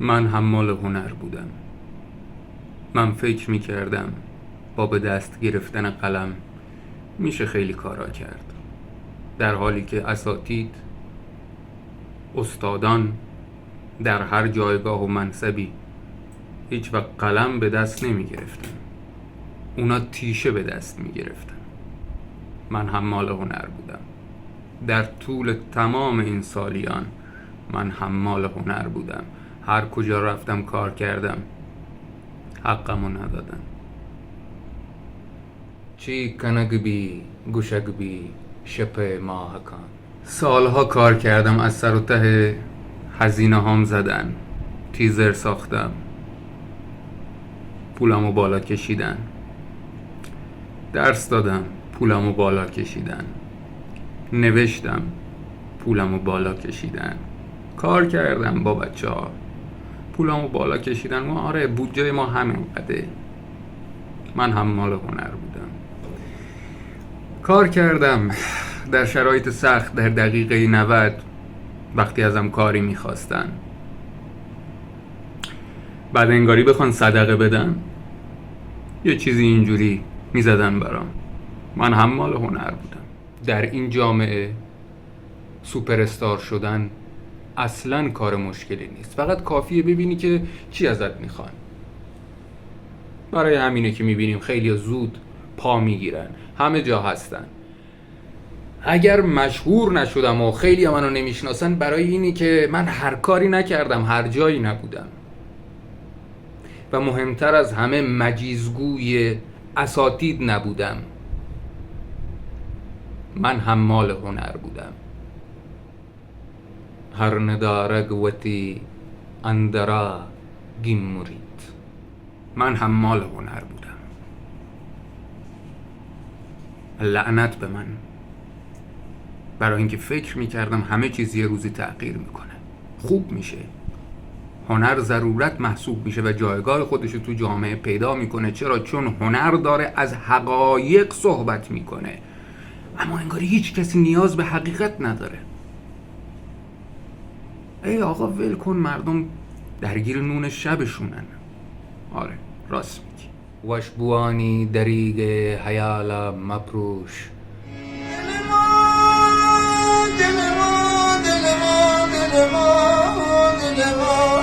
من حمال هنر بودم. من فکر می کردم با به دست گرفتن قلم میشه خیلی کارا کرد، در حالی که اساتید، استادان در هر جایگاه و منصبی هیچ وقت قلم به دست نمی گرفتن. اونا تیشه به دست می گرفتن. من حمال هنر بودم. در طول تمام این سالیان من حمال هنر بودم. هر کجا رفتم کار کردم، حقمو ندادن. چی کنگ بی گوشگ بی شپ ماهکان. سالها کار کردم، از سر و ته هزینه هام زدن، تیزر ساختم، پولمو بالا کشیدن، درس دادم، پولمو بالا کشیدن، نوشتم، پولمو بالا کشیدن، کار کردم با بچه ها، پولمو بالا کشیدن. آره، بودجه ما همین قده. من حمال هنر بودم. کار کردم در شرایط سخت. در دقیقه 90 وقتی ازم کاری میخواستن، بعد انگاری بخوان صدقه بدن، یه چیزی اینجوری میزدن برام. من حمال هنر بودم. در این جامعه سوپر استار شدن اصلا کار مشکلی نیست، فقط کافیه ببینی که چی ازت میخوان. برای همینه که میبینیم خیلی زود پا میگیرن، همه جا هستن. اگر مشهور نشدم و خیلی منو نمیشناسن، برای اینی که من هر کاری نکردم، هر جایی نبودم. و مهمتر از همه مجیزگوی اساتید نبودم. من حمال هنر بودم. هر ندارگ وتی اندرا گیمورید. من حمال هنر بودم. لعنت به من، برای اینکه فکر میکردم همه چیز یه روزی تغییر میکنه، خوب میشه، هنر ضرورت محسوب میشه و جایگاه خودشو تو جامعه پیدا میکنه. چرا؟ چون هنر داره از حقایق صحبت میکنه، اما انگاری هیچ کسی نیاز به حقیقت نداره. ای آقا ول کن، مردم درگیر نون شبشونن. آره، راست میگی. وشبوانی دریگ حیالا مپروش. دل ما